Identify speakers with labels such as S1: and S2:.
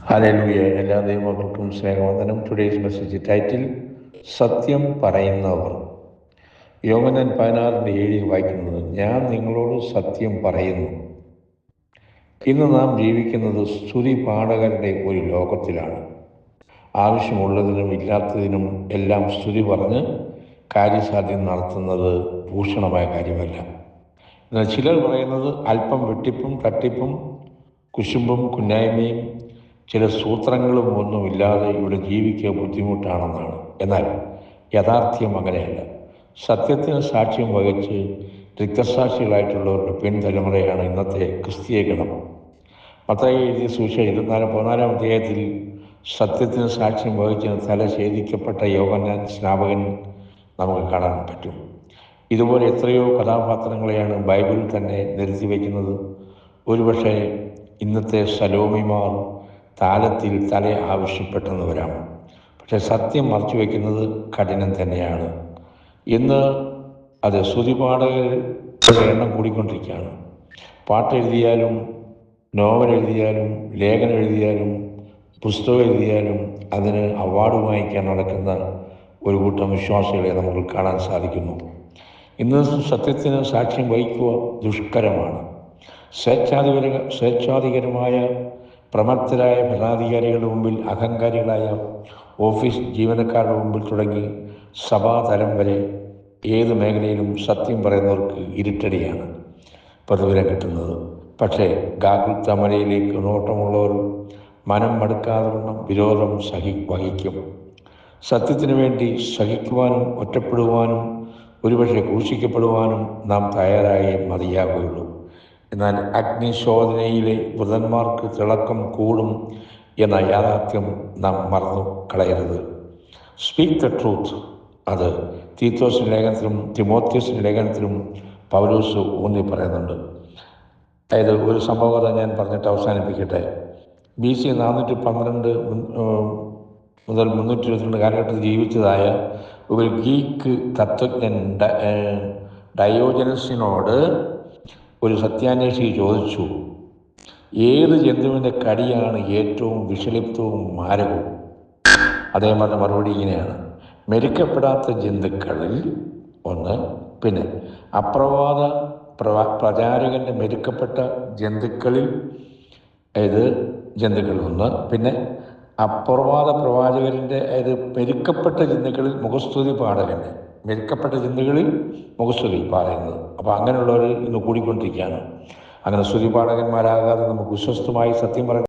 S1: Hallelujah. എല്ലാ ദൈവമക്കൾക്കും സ്നേഹവന്ദനം. Today's message title സത്യം പറയുന്നവർ. യോഹന്നാൻ 16:7 വായിക്കുന്നത്, ഞാൻ നിങ്ങളോട് സത്യം പറയുന്നു. ഇന്ന് നാം ജീവിക്കുന്നത് സ്തുതി പാഠകരുടെ ഒരു ലോകത്തിലാണ്. ആവശ്യമുള്ളതിനും ഇല്ലാത്തതിനും എല്ലാം സ്തുതി പറഞ്ഞ് കാര്യസാധ്യം നടത്തുന്നത് ഭൂഷണമായ കാര്യമല്ല. എന്നാൽ ചിലർ പറയുന്നത് അല്പം വെട്ടിപ്പും തട്ടിപ്പും കുശുമ്പും കുന്നായ്മയും ചില സൂത്രങ്ങളും ഒന്നുമില്ലാതെ ഇവിടെ ജീവിക്കുക ബുദ്ധിമുട്ടാണെന്നാണ്. എന്നാൽ യാഥാർത്ഥ്യം അങ്ങനെയല്ല. സത്യത്തിന് സാക്ഷ്യം വഹിച്ച് രക്തസാക്ഷികളായിട്ടുള്ളവരുടെ പിൻതലമുറയാണ് ഇന്നത്തെ ക്രിസ്തീയ ഗണം. മത്തായി എഴുതിയ സുവിശേഷം 14 അധ്യായത്തിൽ സത്യത്തിന് സാക്ഷ്യം വഹിച്ച് തല ഛേദിക്കപ്പെട്ട യോഹന്നാൻ സ്നാപകൻ നമുക്ക് കാണാൻ പറ്റും. ഇതുപോലെ എത്രയോ കഥാപാത്രങ്ങളെയാണ് ബൈബിളിൽ തന്നെ നിരത്തി വയ്ക്കുന്നത്. ഒരുപക്ഷെ ഇന്നത്തെ സലോമിമാർ താലത്തിൽ തല ആവശ്യപ്പെട്ടെന്ന് വരാം. പക്ഷെ സത്യം മറച്ചു വയ്ക്കുന്നത് കഠിനം തന്നെയാണ്. ഇന്ന് അത് സ്തുതിപാഠകരുടെ എണ്ണം കൂടിക്കൊണ്ടിരിക്കുകയാണ്. പാട്ടെഴുതിയാലും നോവൽ എഴുതിയാലും ലേഖനം എഴുതിയാലും പുസ്തകം എഴുതിയാലും അതിന് അവാർഡ് വാങ്ങിക്കാൻ നടക്കുന്ന ഒരു കൂട്ടം വിശ്വാസികളെ നമുക്ക് കാണാൻ സാധിക്കുന്നു. ഇന്ന് സത്യത്തിന് സാക്ഷ്യം വഹിക്കുക ദുഷ്കരമാണ്. സ്വേച്ഛാധികരമായ പ്രമത്തരായ ഭരണാധികാരികളുടെ മുമ്പിൽ, അഹങ്കാരികളായ ഓഫീസ് ജീവനക്കാരുടെ മുമ്പിൽ തുടങ്ങി സഭാതലം വരെ ഏത് മേഖലയിലും സത്യം പറയുന്നവർക്ക് ഇരുട്ടടിയാണ് പ്രതിഫലം കിട്ടുന്നത്. പക്ഷേ ഗാകുൽത്ത മലയിലേക്ക് നോട്ടമുള്ളവർ മനം മടുക്കാതെ വണ്ണം വിരോധം വഹിക്കും. സത്യത്തിനു വേണ്ടി സഹിക്കുവാനും ഒറ്റപ്പെടുവാനും ഒരുപക്ഷെ ക്രൂശിക്കപ്പെടുവാനും നാം തയ്യാറായേ മതിയാകുകയുള്ളൂ. എന്നാൽ അഗ്നിശോധനയിലെ വൃതന്മാർക്ക് തിളക്കം കൂടും എന്ന യാഥാർത്ഥ്യം നാം മറന്നു കളയരുത്. Speak the truth. അത് തീത്തോസിൻ്റെ ലേഖനത്തിലും തിമോത്തിയോസിൻ്റെ ലേഖനത്തിലും പൗലോസ് ഊന്നി പറയുന്നുണ്ട്. അതായത് ഒരു സംഭവം ഞാൻ പറഞ്ഞിട്ട് അവസാനിപ്പിക്കട്ടെ. BC 412 മുതൽ 322 കാലഘട്ടത്തിൽ ജീവിച്ചതായ ഒരു ഗ്രീക്ക് തത്വജ്ഞൻ ഡയോജനസിനോട് ഒരു സത്യാന്വേഷി ചോദിച്ചു, ഏത് ജന്തുവിൻ്റെ കടിയാണ് ഏറ്റവും വിഷലിപ്തവും മാരകവും? അദ്ദേഹം പറഞ്ഞ മറുപടി ഇങ്ങനെയാണ്, മെരുക്കപ്പെടാത്ത ജന്തുക്കളിൽ ഒന്ന്, പിന്നെ അപ്രവാദ പ്രചാരകൻ്റെ മെരുക്കപ്പെട്ട ജന്തുക്കളിൽ ഒന്ന്, പിന്നെ അപ്രവാദ പ്രവാചകൻ്റെ മെരുക്കപ്പെട്ട ജന്തുക്കളിൽ മുഖസ്തുതി പാഠകൻ്റെ, മെരുക്കപ്പെട്ട ജന്തുക്കളിൽ മുഖസ്തുതി പറയുന്നത്. അപ്പോൾ അങ്ങനെയുള്ളവർ ഇന്ന് കൂടിക്കൊണ്ടിരിക്കുകയാണ്. അങ്ങനെ സ്തുതി പാഠകന്മാരാകാതെ നമുക്ക് വിശ്വസ്തമായി സത്യം പറയാൻ